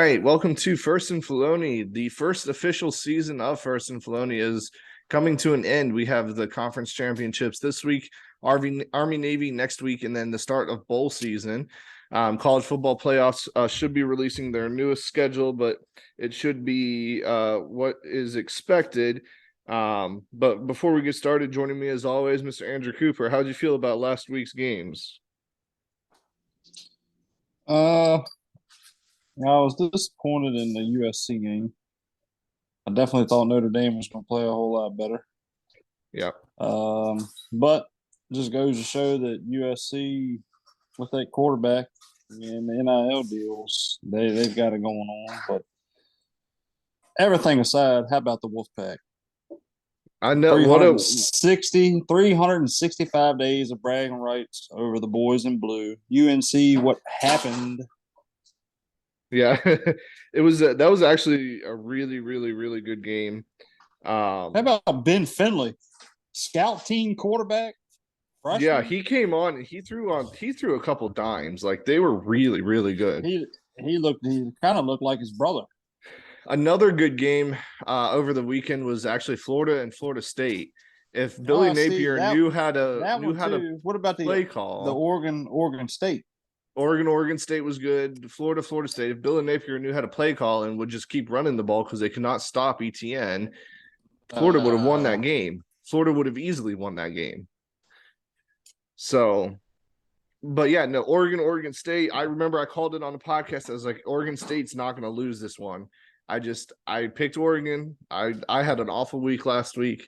right, welcome to First and Filoni. The first official season of First and Filoni is coming to an end. We have the conference championships this week, Army Navy next week, and then the start of bowl season. College football playoffs should be releasing their newest schedule, but it should be what is expected. But before we get started, joining me as always, Mr. Andrew Cooper. How did you feel about last week's games? I was disappointed in the USC game. I definitely thought Notre Dame was going to play a whole lot better. Yeah. But it just goes to show that USC, with that quarterback and the NIL deals, they've got it going on. But everything aside, how about the Wolfpack? I know 365 days of bragging rights over the boys in blue. UNC, what happened? Yeah, it was that was actually a really, really, really good game. How about Ben Finley, scout team quarterback? Freshman? Yeah, he came on and he threw a couple dimes. Like they were really, really good. He kind of looked like his brother. Another good game over the weekend was actually Florida and Florida State. If Billy Napier knew how to what about play call, the Oregon State? Oregon State was good. Florida State. If Billy Napier knew how to play call and would just keep running the ball because they could not stop ETN, Florida would have won that game. Florida would have easily won that game. So, but yeah, no, Oregon State. I remember I called it on the podcast. I was like, Oregon State's not going to lose this one. I picked Oregon. I had an awful week last week.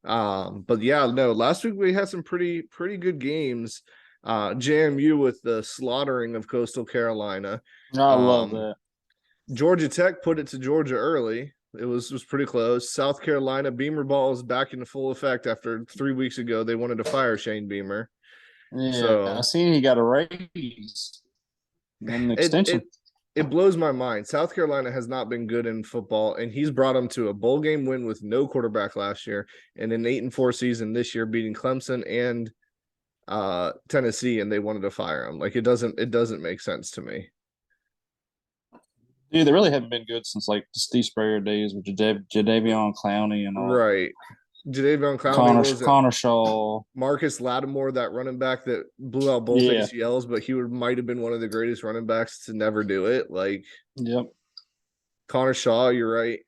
But yeah, no, last week we had some pretty good games. JMU with the slaughtering of Coastal Carolina. I love that. Georgia Tech put it to Georgia early. It was pretty close. South Carolina, Beamer ball is back into full effect after 3 weeks ago. They wanted to fire Shane Beamer. Yeah, so, I seen he got a raise and an extension. It blows my mind. South Carolina has not been good in football, and he's brought them to a bowl game win with no quarterback last year and an 8-4 season this year, beating Clemson and Tennessee, and they wanted to fire him. Like it doesn't make sense to me. Dude, they really haven't been good since like the Steve Spurrier days with Jadeveon Clowney and all. Right. Jadeveon Clowney, Connor Shaw, Marcus Lattimore, that running back that blew out both ACLs, but he might have been one of the greatest running backs to never do it. Like, yep. Connor Shaw, you're right.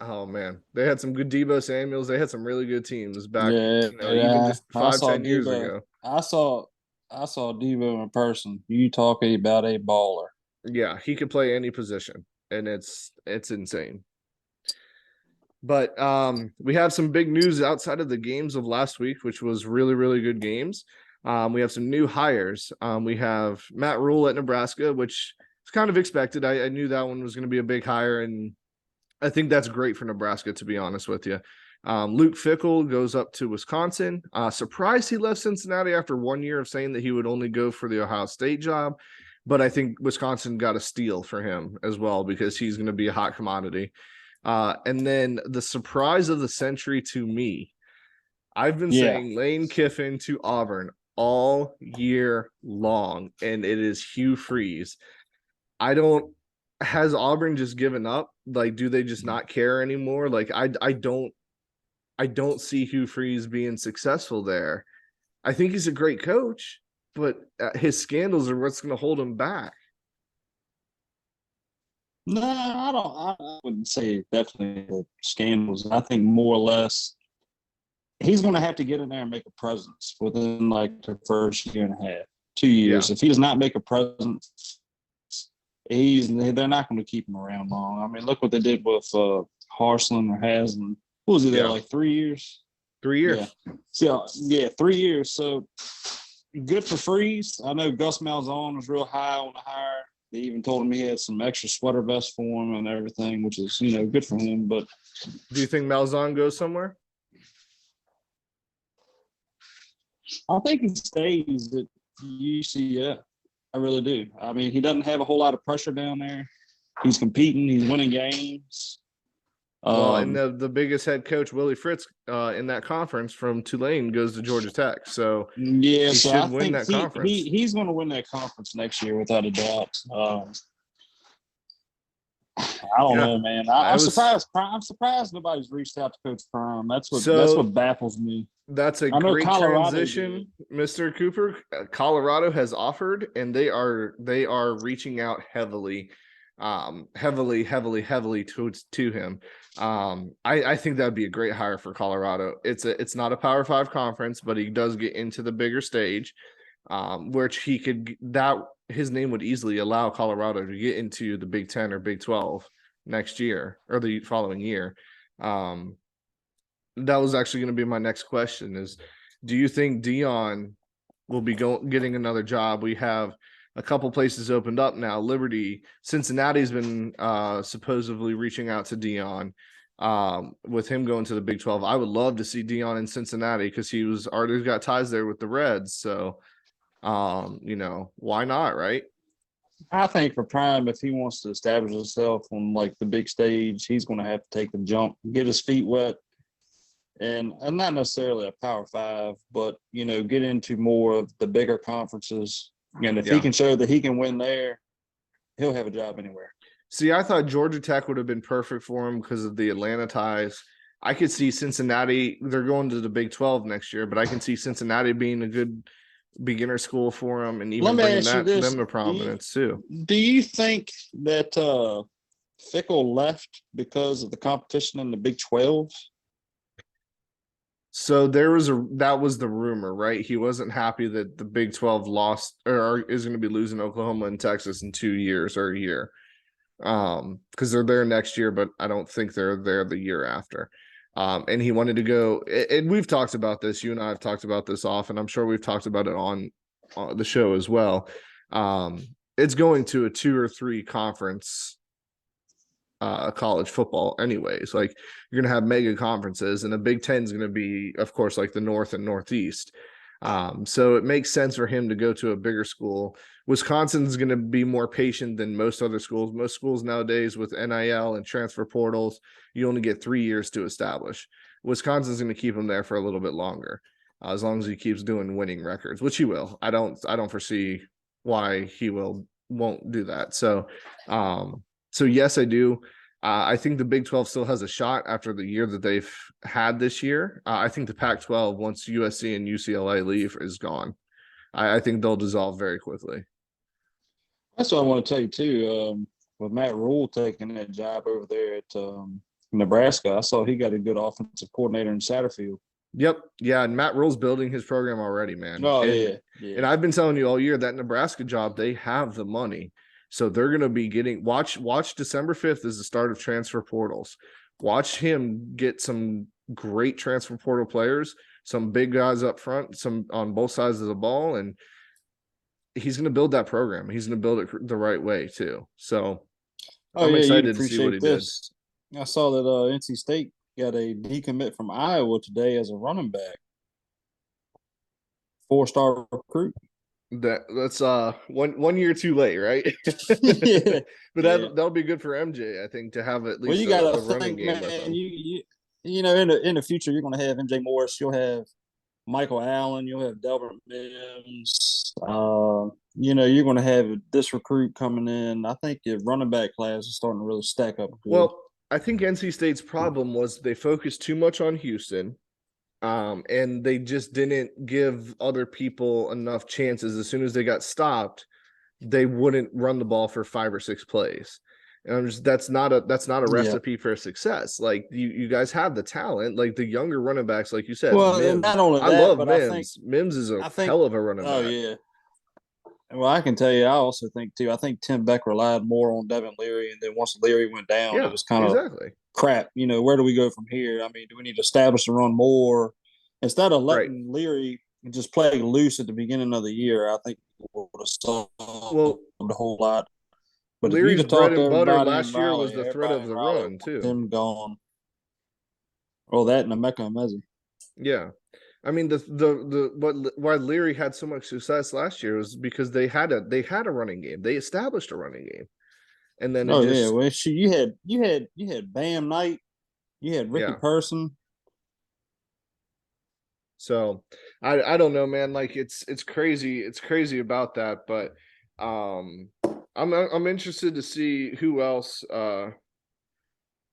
Oh man, they had some good Debo Samuels. They had some really good teams back, even just 5-10 years ago. I saw Debo in person. You talking about a baller? Yeah, he could play any position, and it's insane. But we have some big news outside of the games of last week, which was really, really good games. We have some new hires. We have Matt Rule at Nebraska, which is kind of expected. I knew that one was going to be a big hire, and I think that's great for Nebraska, to be honest with you. Luke Fickell goes up to Wisconsin. Surprised he left Cincinnati after 1 year of saying that he would only go for the Ohio State job. But I think Wisconsin got a steal for him as well because he's going to be a hot commodity. And then the surprise of the century to me, I've been saying Lane Kiffin to Auburn all year long, and it is Hugh Freeze. Has Auburn just given up? Like, do they just not care anymore? Like, I don't see Hugh Freeze being successful there. I think he's a great coach, but his scandals are what's going to hold him back. No, I don't. I wouldn't say definitely the scandals. I think more or less he's going to have to get in there and make a presence within like the first year and a half, 2 years. Yeah. If he does not make a presence, they're not going to keep him around long. I mean, look what they did with Harsland or Haslam. Who was he there, like 3 years? 3 years. Yeah. 3 years. So good for Freeze. I know Gus Malzahn was real high on the hire. They even told him he had some extra sweater vests for him and everything, which is, good for him. But do you think Malzahn goes somewhere? I think he stays at UCF. I really do. I mean, he doesn't have a whole lot of pressure down there. He's competing. He's winning games. Well, and the biggest head coach, Willie Fritz, in that conference from Tulane goes to Georgia Tech. So he should win that conference. He's going to win that conference next year without a doubt. I don't Yeah, know, man. I I'm was surprised. I'm surprised nobody's reached out to Coach Prime. That's so what baffles me. that's a I know great Colorado did. transition, Mr. Cooper. Colorado has offered, and they are reaching out heavily, heavily to him. I think that'd be a great hire for Colorado. It's not a Power Five conference, but he does get into the bigger stage, which he could that his name would easily allow Colorado to get into the Big Ten or Big 12 next year or the following year. Um, that was actually going to be my next question is do you think Dion will be getting another job? We have a couple places opened up now. Liberty, Cincinnati's been supposedly reaching out to Dion with him going to the Big 12. I would love to see Dion in Cincinnati because he was already got ties there with the Reds. So, why not, right? I think for Prime, if he wants to establish himself on like the big stage, he's going to have to take the jump, get his feet wet, and not necessarily a Power Five, but get into more of the bigger conferences. And if he Yeah. can show that he can win there, he'll have a job anywhere. See, I thought Georgia Tech would have been perfect for him because of the Atlanta ties. I could see Cincinnati, they're going to the Big 12 next year, but I can see Cincinnati being a good beginner school for him and Let even me bringing ask you this: them to prominence too. Do you think that Fickle left because of the competition in the Big 12? So that was the rumor, right? He wasn't happy that the Big 12 lost or is going to be losing Oklahoma and Texas in 2 years or a year. Because they're there next year, but I don't think they're there the year after. And he wanted to go, and we've talked about this. You and I have talked about this often. I'm sure we've talked about it on the show as well. It's going to a 2 or 3 conference college football anyways. Like you're gonna have mega conferences and the Big Ten is gonna be, of course, like the North and Northeast. So it makes sense for him to go to a bigger school. Wisconsin's going to be more patient than most other schools. Most schools nowadays with NIL and transfer portals, you only get 3 years to establish. Wisconsin's going to keep him there for a little bit longer, as long as he keeps doing winning records, which he will. I don't foresee why he won't do that. So yes, I do. I think the Big 12 still has a shot after the year that they've had this year. I think the Pac 12, once USC and UCLA leave, is gone. I think they'll dissolve very quickly. That's what I want to tell you too. With Matt Rule taking that job over there at Nebraska, I saw he got a good offensive coordinator in Satterfield. Yep. Yeah. And Matt Rule's building his program already, man. Oh and, yeah, yeah. And I've been telling you all year that Nebraska job, they have the money. So they're going to be getting watch December 5th is the start of transfer portals. Watch him get some great transfer portal players, some big guys up front, some on both sides of the ball, and he's going to build that program. He's going to build it the right way too. So Oh I'm yeah, you'd excited to see what appreciate he did. this. I saw that NC State got a decommit from Iowa today as a running back, 4-star recruit. That's 1 year too late, right? Yeah, But yeah. that'll be good for MJ, I think, to have at Well, least you got a to running think, game with man. him. In the future, you're going to have MJ Morris. You'll have Michael Allen. You'll have Delbert Mims. You're going to have this recruit coming in. I think your running back class is starting to really stack up good. Well, I think NC State's problem was they focused too much on Houston, and they just didn't give other people enough chances. As soon as they got stopped, they wouldn't run the ball for 5 or 6 plays. And that's not a Yeah. recipe for success. Like you guys have the talent, like the younger running backs, like you said, Well, and Mims. not only I that, love but Mims. Mims is a I think, hell of a running oh back. yeah. Well, I can tell you, I also think too. I think Tim Beck relied more on Devin Leary, and then once Leary went down, it Yeah, was kind of exactly. crap. Where do we go from here? I mean, do we need to establish the run more instead of Right. letting Leary just play loose at the beginning of the year? I think would have solved Well, a whole lot. But if you'd Leary's have bread talked to and butter everybody in last year was Raleigh, the threat of everybody in the Raleigh run wants too. him gone. Well, that and Emeka Emezi. Yeah. I mean why Leary had so much success last year was because they had a running game. They established a running game. And then it Oh yeah, just well, you had Bam Knight, you had Ricky yeah. Person. So I don't know, man. Like it's crazy. It's crazy about that, but I'm interested to see who else will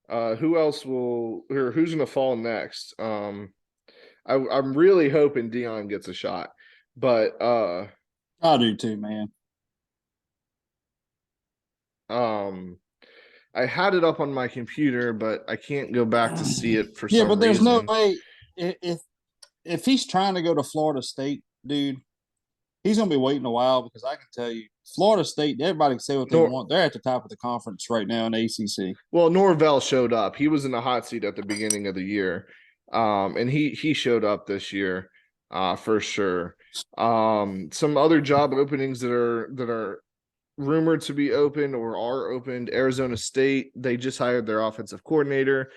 or who's gonna fall next. I'm really hoping Dion gets a shot, but I do too, man. um I had it up on my computer, but I can't go back to see it for Yeah, some but there's no reason. way if he's trying to go to Florida State, dude, he's gonna be waiting a while because I can tell you, Florida State, everybody can say what they Nor want. They're at the top of the conference right now in ACC. well, Norvell showed up. He was in the hot seat at the beginning of the year. And he showed up this year, for sure. Some other job openings that are rumored to be open or are opened. Arizona State, they just hired their offensive coordinator.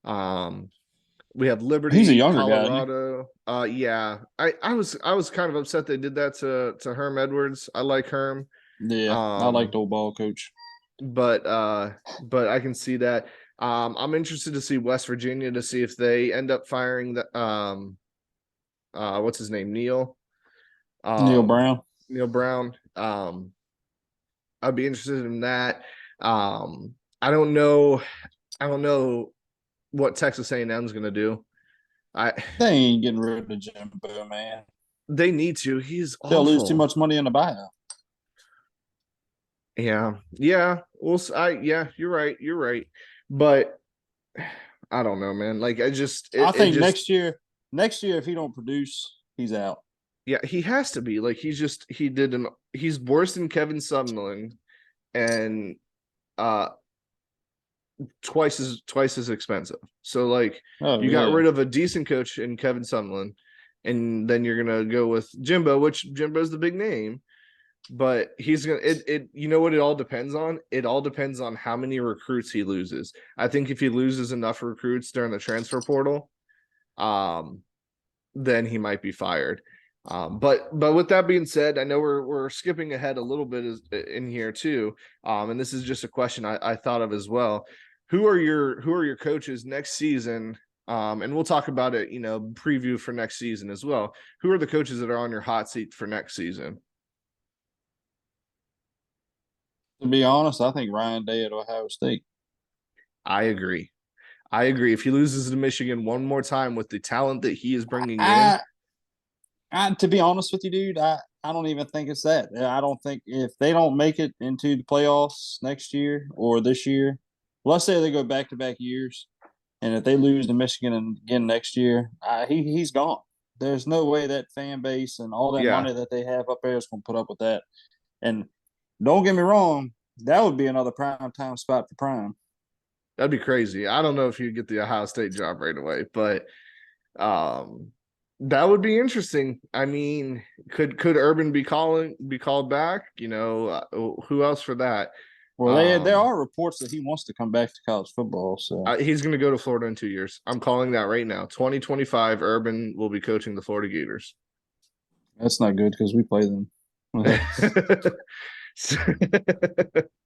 Um, we have He's a Liberty, younger guy, isn't Colorado. Yeah, I was kind of upset they did that to Herm Edwards. I like Herm. he? Yeah, I like Um, the old ball coach. but I can see that. I'm interested to see West Virginia to see if they end up firing the what's his name, Neil, Neil um, Brown. Neil Brown. I'd be interested in that. I don't know. I don't know what Texas A&M is going to do. I They ain't getting rid of Jimbo, man. They need to. He's They'll lose too awful. much money in the buyout. Yeah, yeah. Well, yeah, you're right. You're right. But I don't know, man. Like I just I it think just next year, if he don't produce, he's out. yeah, he has to be. Like he's worse than Kevin Sumlin and uh twice as expensive. So like Oh you got yeah. rid of a decent coach in Kevin Sumlin, and then you're gonna go with Jimbo, which Jimbo's the big name, but he's gonna it you know what it all depends on? It all depends on how many recruits he loses. I think if he loses enough recruits during the transfer portal, um, then he might be fired. But with that being said, I know we're skipping ahead a little bit in here too. And this is just a question I thought of as well. Who are your coaches next season? And we'll talk about it, preview for next season as well. Who are the coaches that are on your hot seat for next season? To be honest, I think Ryan Day at Ohio State. I agree. I agree. If he loses to Michigan one more time with the talent that he is bringing in, I, to be honest with you, dude, I don't even think it's that. I don't think if they don't make it into the playoffs next year or this year, let's say they go back to back years, and if they lose to Michigan again next year, he's gone. There's no way that fan base and all that yeah, money that they have up there is going to put up with that. And don't get me wrong, that would be another prime time spot for Prime. that'd be crazy. I don't know if he'd get the Ohio State job right away, but Um, that would be interesting. I mean, could Urban be called back? Who else for that? Well, there Um, are reports that he wants to come back to college football. So he's going to go to Florida in 2 years. I'm calling that right now. 2025, Urban will be coaching the Florida Gators. that's not good because we play them. so,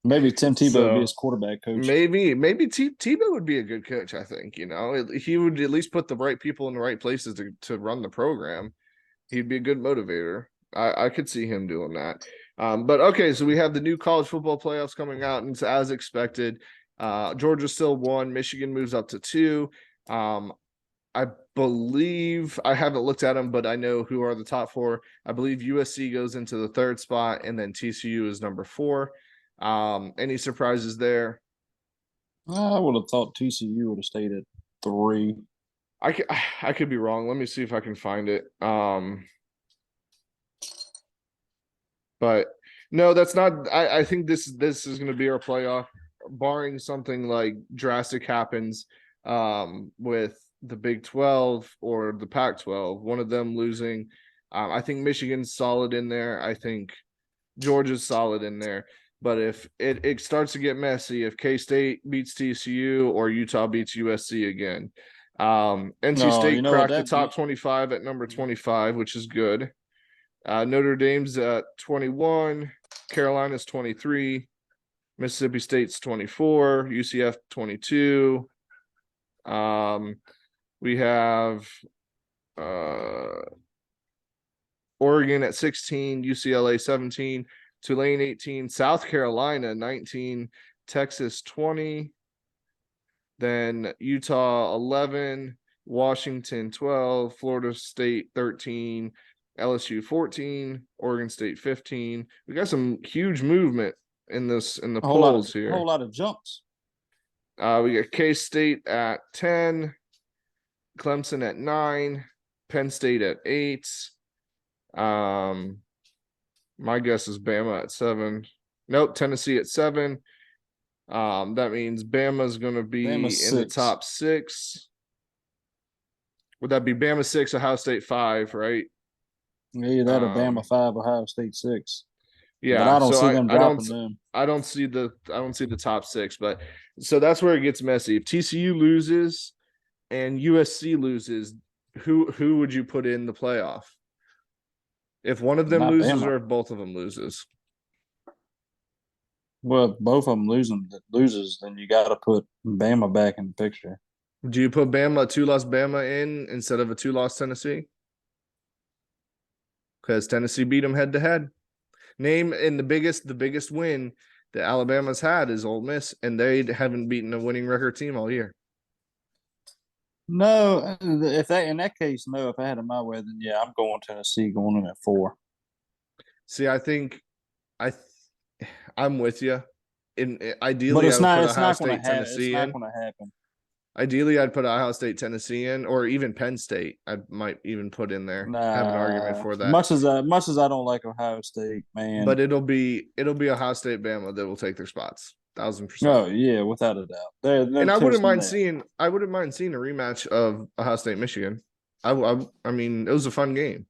Maybe Tim Tebow would be his so quarterback coach. maybe Tebow would be a good coach. I think he would at least put the right people in the right places to run the program. He'd be a good motivator. I could see him doing that. But okay, so we have the new college football playoffs coming out, and it's as expected. Georgia still 1, Michigan moves up to 2. I believe I haven't looked at them, but I know who are the top 4. I believe USC goes into the 3rd spot, and then TCU is number 4. Any surprises there? I would have thought TCU would have stayed at 3. I could, I could be wrong. Let me see if I can find it. But no, that's not. I think this is going to be our playoff, barring something like drastic happens with the Big 12 or the Pac 12, one of them losing. I think Michigan's solid in there. I think Georgia's solid in there. But if it starts to get messy, if K State beats TCU or Utah beats USC again, NC No, you State know what cracked the that top 25 at number 25, which is good. Notre Dame's at 21, Carolina's 23, Mississippi State's 24, UCF 22. We have uh, Oregon at 16, UCLA 17. Tulane 18, South Carolina 19, Texas 20, then Utah 11, Washington 12, Florida State 13, LSU 14, Oregon State 15. We got some huge movement in the polls A whole here. lot of jumps. We got K-State at 10, Clemson at 9, Penn State at 8. My guess is Bama at 7. Nope, Tennessee at 7. That means Bama's going to be in the top 6. Would that be Bama 6, Ohio State 5, right? Yeah, that or Bama 5, Ohio State 6. Yeah, but I don't so see them dropping them. I don't see the top 6, but so that's where it gets messy. If TCU loses and USC loses, who would you put in the playoff? If one of them Not loses Bama. or if both of them loses? Well, if both of them loses, then you got to put Bama back in the picture. Do you put Bama, a 2-loss Bama in instead of a 2-loss Tennessee? Because Tennessee beat them head to head. Name and the biggest win that Alabama's had is Ole Miss, and they haven't beaten a winning record team all year. No, if that in that case, no. If I had it my way, then yeah, I'm going Tennessee, going in at 4. See, I think I'm with you. Ideally, but I would put it's Ohio not going to State, happen. Tennessee It's not in. going to happen. Ideally, I'd put Ohio State, Tennessee in, or even Penn State. I might even put in there. Have an argument for that. Much as I don't like Ohio State, man. But it'll be Ohio State, Bama that will take their spots. 1,000%. Oh yeah, without a doubt. And I wouldn't mind seeing a rematch of Ohio State, Michigan. I mean, it was a fun game.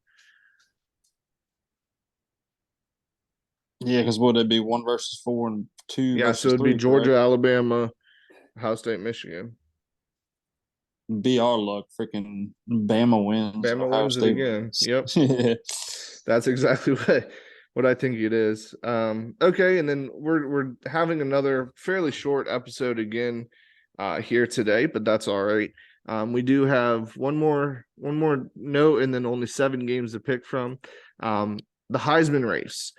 Yeah, because would it be 1 versus 4 and 2? Yeah, so it'd 3, be Georgia, correct? Alabama, Ohio State, Michigan. Be our luck, freaking Bama wins. Bama Ohio wins State it again. wins. Yep. Yeah. That's exactly what I think it is. Okay, and then we're having another fairly short episode again here today, but that's all right. We do have one more note, and then only 7 games to pick from. The Heisman race.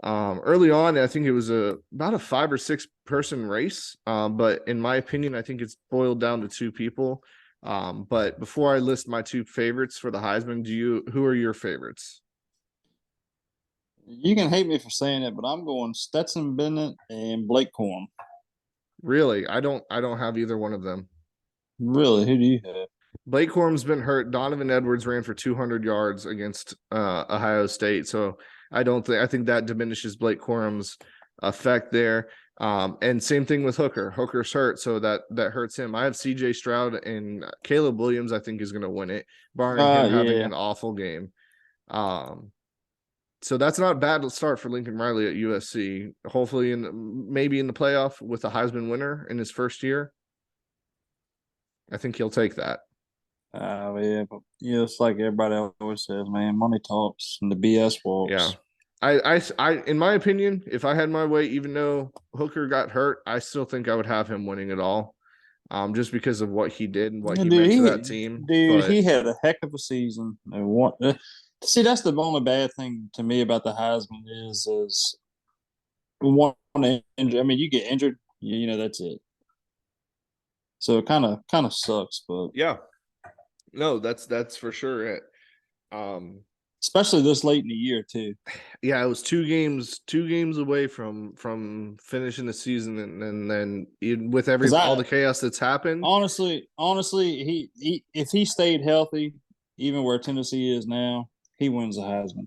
Early on, I think it was about a 5 or 6 person race, but in my opinion, I think it's boiled down to 2 people. But before I list my 2 favorites for the Heisman, who are your favorites? You can hate me for saying it, but I'm going Stetson Bennett and Blake Corum. Really? I don't have either one of them. Really? Who do you have? Blake Corum's been hurt. Donovan Edwards ran for 200 yards against Ohio State, so I think that diminishes Blake Corum's effect there. And same thing with Hooker. Hooker's hurt, so that hurts him. I have CJ Stroud and Caleb Williams. I think is going to win it, barring him having an awful game. So that's not bad to start for Lincoln Riley at USC. Hopefully, maybe in the playoff with a Heisman winner in his first year. I think he'll take that. Yeah, but it's like everybody always says, man, money talks and the BS walks. Yeah. I in my opinion, if I had my way, even though Hooker got hurt, I still think I would have him winning it all. Just because of what he did and what he meant to that team. He had a heck of a season. See, that's the only bad thing to me about the Heisman is one injury. I mean, you get injured, that's it. So it kind of sucks, but yeah, no, that's for sure it. Especially this late in the year too. Yeah, it was 2 games away from finishing the season, and then with all the chaos that's happened. Honestly, he if he stayed healthy, even where Tennessee is now, he wins the Heisman.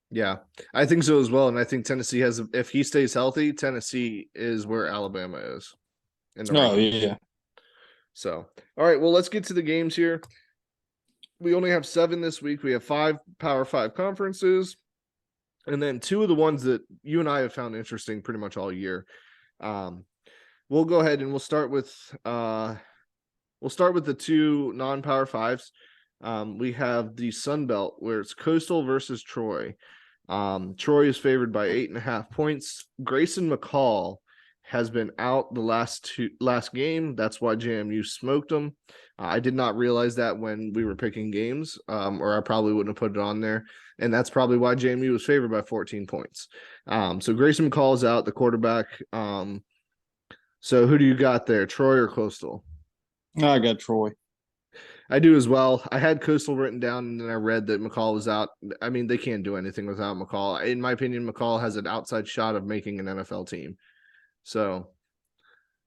Yeah, I think so as well, and I think Tennessee if he stays healthy, Tennessee is where Alabama is. Yeah. So, all right, well, let's get to the games here. We only have 7 this week. We have 5 Power 5 conferences, and then 2 of the ones that you and I have found interesting pretty much all year. We'll go ahead and we'll start with the 2 non-Power 5s. We have the Sun Belt, where it's Coastal versus Troy. Troy is favored by 8.5 points. Grayson McCall has been out the last game. That's why JMU smoked them. I did not realize that when we were picking games, or I probably wouldn't have put it on there. And that's probably why JMU was favored by 14 points. So Grayson McCall is out, the quarterback. So who do you got there, Troy or Coastal? I got Troy. I do as well. I had Coastal written down, and then I read that McCall was out. I mean, they can't do anything without McCall. In my opinion, McCall has an outside shot of making an NFL team. So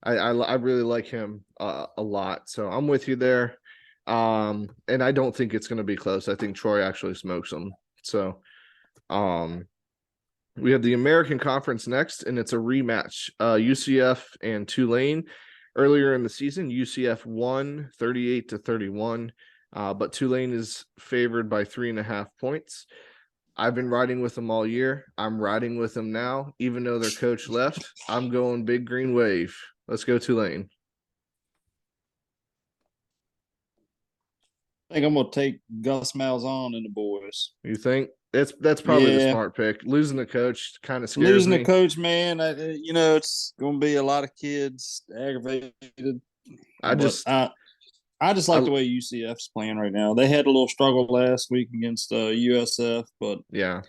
I really like him a lot. So I'm with you there. And I don't think it's going to be close. I think Troy actually smokes them. So we have the American Conference next, and it's a rematch. UCF and Tulane. Earlier in the season, UCF won 38-31, but Tulane is favored by 3.5 points. I've been riding with them all year. I'm riding with them now, even though their coach left. I'm going big green wave. Let's go Tulane. I think I'm gonna take Gus Malzahn and the boys. You think? That's probably the Yeah. smart pick. Losing the coach kind of scares Losing me. the coach, man. It's gonna be a lot of kids aggravated. I just like the way UCF's playing right now. They had a little struggle last week against USF, but yeah,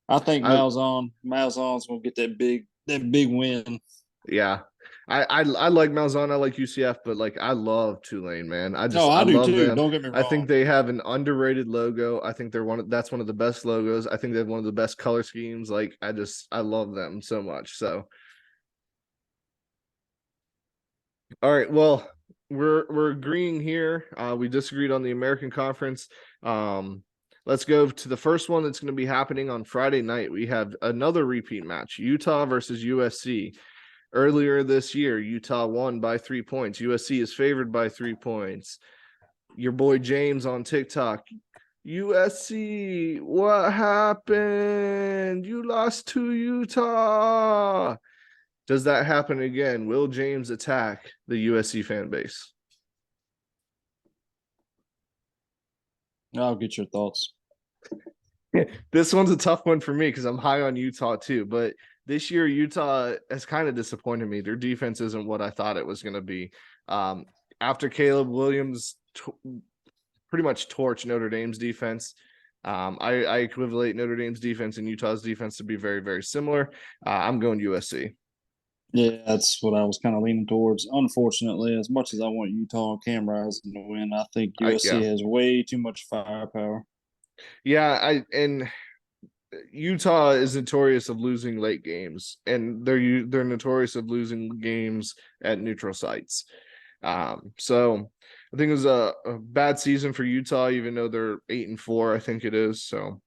I think Malzahn's gonna get that big win. yeah. I like Malzahn. I like UCF, but like I love Tulane, man. I do love too. them. Don't get me wrong. I think they have an underrated logo. I think that's one of the best logos. I think they have one of the best color schemes. Like I love them so much. So all right, well, we're agreeing here. We disagreed on the American Conference. Let's go to the first one that's going to be happening on Friday night. We have another repeat match, Utah versus USC. Earlier this year, Utah won by 3 points. USC is favored by 3 points. Your boy James on TikTok, USC, what happened? You lost to Utah. Does that happen again? Will James attack the USC fan base? I'll get your thoughts. This one's a tough one for me because I'm high on Utah too, but this year Utah has kind of disappointed me. Their defense isn't what I thought it was going to be. After Caleb Williams pretty much torched Notre Dame's defense, I equivalent Notre Dame's defense and Utah's defense to be very, very similar. I'm going USC. Yeah, that's what I was kind of leaning towards. Unfortunately, as much as I want Utah and Cam Rising to win, I think USC has way too much firepower. Yeah, and Utah is notorious of losing late games, and they're notorious of losing games at neutral sites. So I think it was a bad season for Utah, even though they're 8-4. I think it is. So,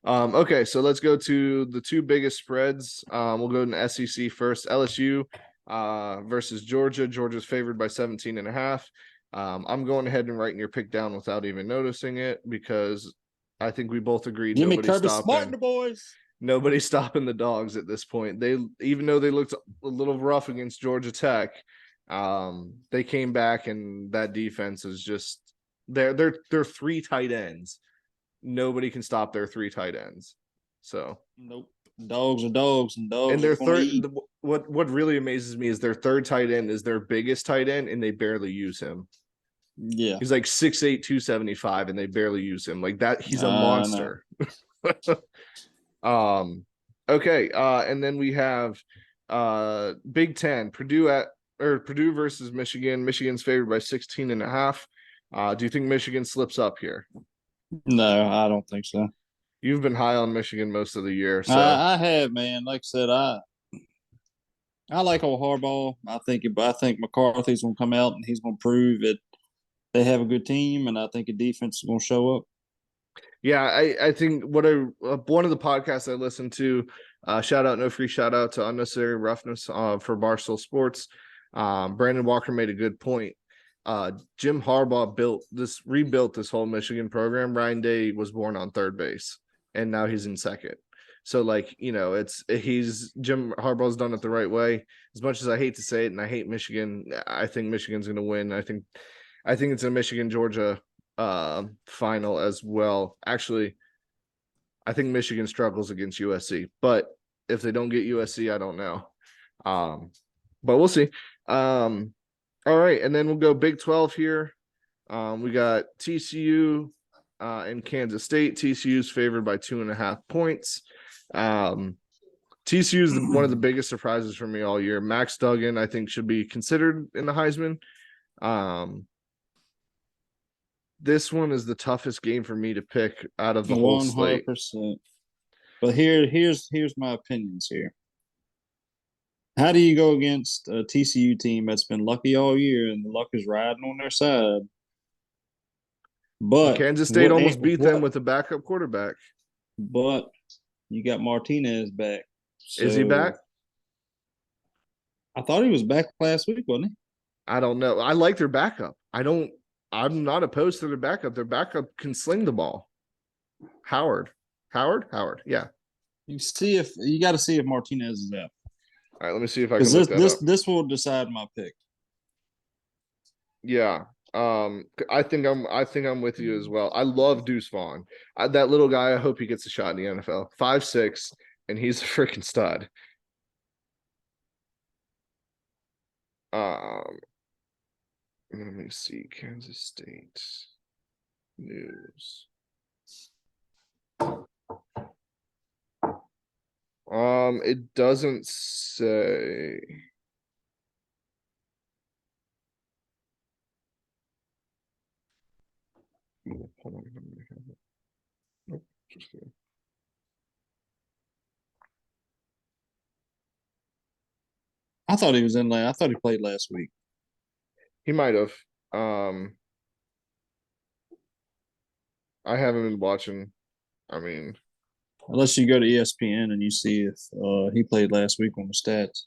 okay, so let's go to the two biggest spreads. We'll go to SEC first. LSU versus Georgia. Georgia's favored by 17.5. I'm going ahead and writing your pick down without even noticing it because I think we both agreed nobody's stopping the boys. Nobody's stopping the dogs at this point. Even though they looked a little rough against Georgia Tech, they came back, and that defense is just they're 3 tight ends. Nobody can stop their 3 tight ends. So nope. Dogs are dogs, and dogs. And their third, what really amazes me is their third tight end is their biggest tight end, and they barely use him. Yeah, he's like 6'8", 275, and they barely use him. Like that, he's a monster. Okay, and then we have Big Ten, Purdue versus Michigan. Michigan's favored by 16.5. Do you think Michigan slips up here? No, I don't think so. You've been high on Michigan most of the year, so I have, man. Like I said, I like old Harbaugh. I think McCarthy's gonna come out and he's gonna prove that they have a good team, and I think the defense is gonna show up. Yeah, I think one of the podcasts I listened to, no free shout out to Unnecessary Roughness for Barstool Sports. Brandon Walker made a good point. Jim Harbaugh rebuilt this whole Michigan program. Ryan Day was born on third base, and now he's in second. So like, Jim Harbaugh's done it the right way. As much as I hate to say it, and I hate Michigan, I think Michigan's going to win. I think it's a Michigan-Georgia final as well. Actually, I think Michigan struggles against USC, but if they don't get USC, I don't know. But we'll see. All right, and then we'll go Big 12 here. We got TCU and Kansas State. TCU's favored by 2.5 points. TCU is one of the biggest surprises for me all year. Max Duggan, I think, should be considered in the Heisman. This one is the toughest game for me to pick out of the whole slate. 100%. But here's my opinions here. How do you go against a TCU team that's been lucky all year and the luck is riding on their side? But Kansas State almost beat them with a backup quarterback. But you got Martinez back. So is he back? I thought he was back last week, wasn't he? I don't know. I like their backup. I'm not opposed to their backup. Their backup can sling the ball. Howard. Yeah. You got to see if Martinez is out. All right, let me see if I can look that up. This will decide my pick. Yeah. I think I'm with you as well. I love Deuce Vaughn. That little guy, I hope he gets a shot in the NFL. 5'6", and he's a freaking stud. Let me see. Kansas State news. It doesn't say. Nope, just kidding. I thought he was in there. I thought he played last week. He might have. I haven't been watching. I mean, unless you go to ESPN and you see if he played last week on the stats.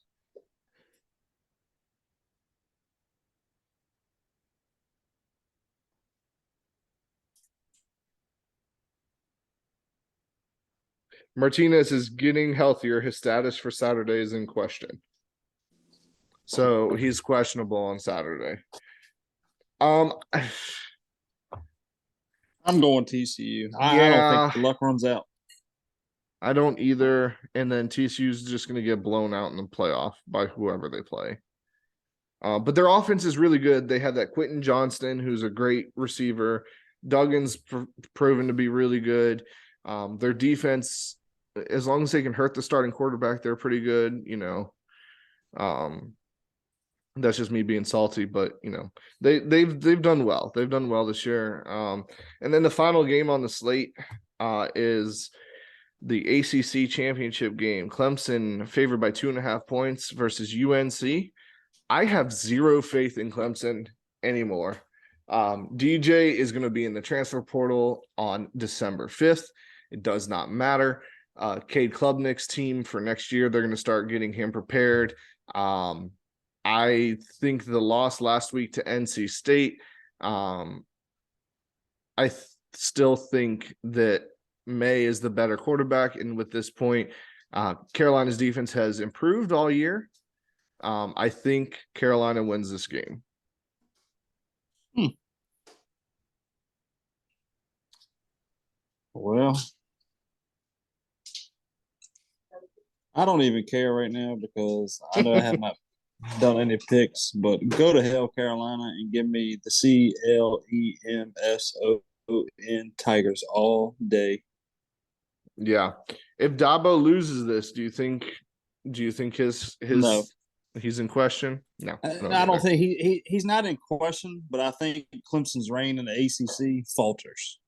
Martinez is getting healthier. His status for Saturday is in question. So he's questionable on Saturday. I'm going TCU. I don't think the luck runs out. I don't either. And then TCU's just going to get blown out in the playoff by whoever they play. But their offense is really good. They have that Quentin Johnston, who's a great receiver. Duggan's proven to be really good. Their defense, as long as they can hurt the starting quarterback, they're pretty good. That's just me being salty, but they've done well. They've done well this year. And then the final game on the slate is the ACC championship game. Clemson favored by 2.5 points versus UNC. I have zero faith in Clemson anymore. DJ is going to be in the transfer portal on December 5th. It does not matter. Cade Klubnik's team for next year, they're going to start getting him prepared. I think the loss last week to NC State, I still think that May is the better quarterback. And with this point, Carolina's defense has improved all year. I think Carolina wins this game. Well, I don't even care right now because I know I have not done any picks, but go to hell, Carolina, and give me the CLEMSON Tigers all day. Yeah. If Dabo loses this, do you think his No. He's in question? No. I don't think he's not in question, but I think Clemson's reign in the ACC falters.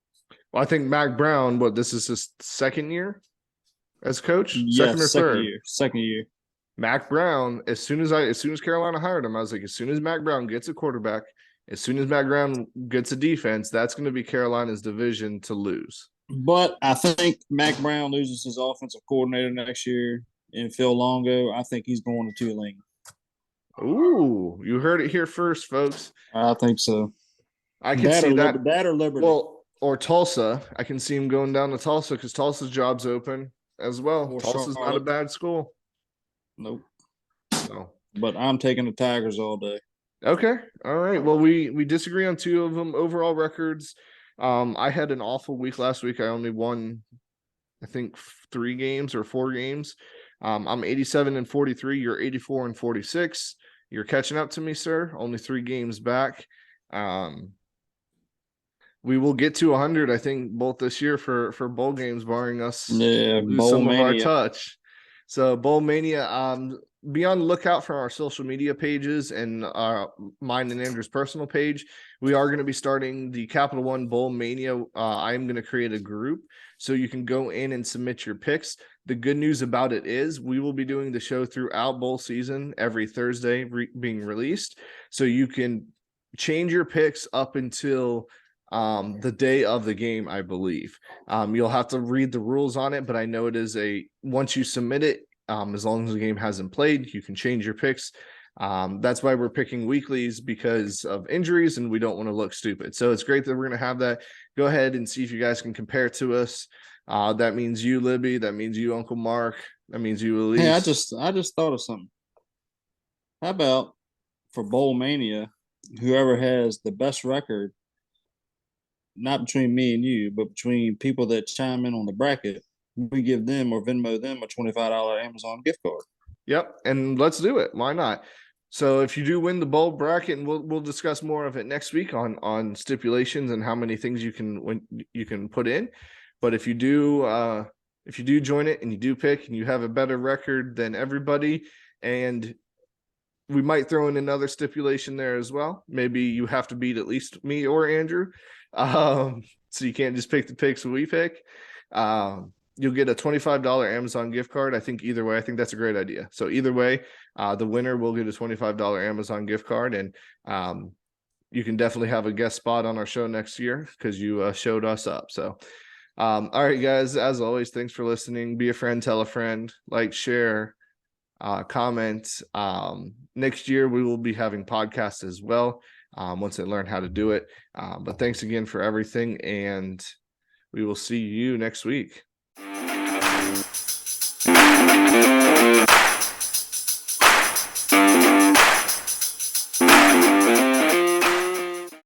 Well, I think Mac Brown, this is his second year as coach? Second or third? Second year. Mac Brown, as soon as Carolina hired him, I was like, as soon as Mac Brown gets a quarterback, as soon as Mac Brown gets a defense, that's going to be Carolina's division to lose. But I think Mac Brown loses his offensive coordinator next year in Phil Longo. I think he's going to Tulane. Ooh, you heard it here first, folks. I think so. I can see that. That or Liberty. Well, or Tulsa. I can see him going down to Tulsa because Tulsa's job's open as well. Or Tulsa's not a bad school. Nope. No. But I'm taking the Tigers all day. Okay. All right. Well, we disagree on two of them. Overall records. I had an awful week last week. I only won, I think, 3 games or 4 games. I'm 87 and 43. You're 84 and 46. You're catching up to me, sir. Only 3 games back. We will get to 100, I think, both this year for bowl games, barring us lose Bowl some of our mania. touch. So Bowl Mania, be on the lookout for our social media pages and mine and Andrew's personal page. We are going to be starting the Capital One Bowl Mania. I'm going to create a group so you can go in and submit your picks. The good news about it is we will be doing the show throughout bowl season every Thursday being released. So you can change your picks up until the day of the game, I believe. You'll have to read the rules on it, but I know it is once you submit it, as long as the game hasn't played, you can change your picks. That's why we're picking weeklies, because of injuries and we don't want to look stupid. So it's great that we're going to have that. Go ahead and see if you guys can compare to us. That means you, Libby. That means you, Uncle Mark. That means you, Elise. Hey, I just thought of something. How about for Bowl Mania, whoever has the best record, not between me and you, but between people that chime in on the bracket, we give them or Venmo them a $25 Amazon gift card. Yep, and let's do it. Why not? So if you do win the bowl bracket, and we'll discuss more of it next week on stipulations and how many things you can put in. But if you do join it and you do pick and you have a better record than everybody, and we might throw in another stipulation there as well. Maybe you have to beat at least me or Andrew. So you can't just pick the picks we pick. You'll get a $25 Amazon gift card. I think either way, I think that's a great idea. So either way, the winner will get a $25 Amazon gift card. And you can definitely have a guest spot on our show next year because you showed us up. So, all right, guys, as always, thanks for listening. Be a friend, tell a friend, like, share, comment. Next year, we will be having podcasts as well once I learn how to do it. But thanks again for everything, and we will see you next week.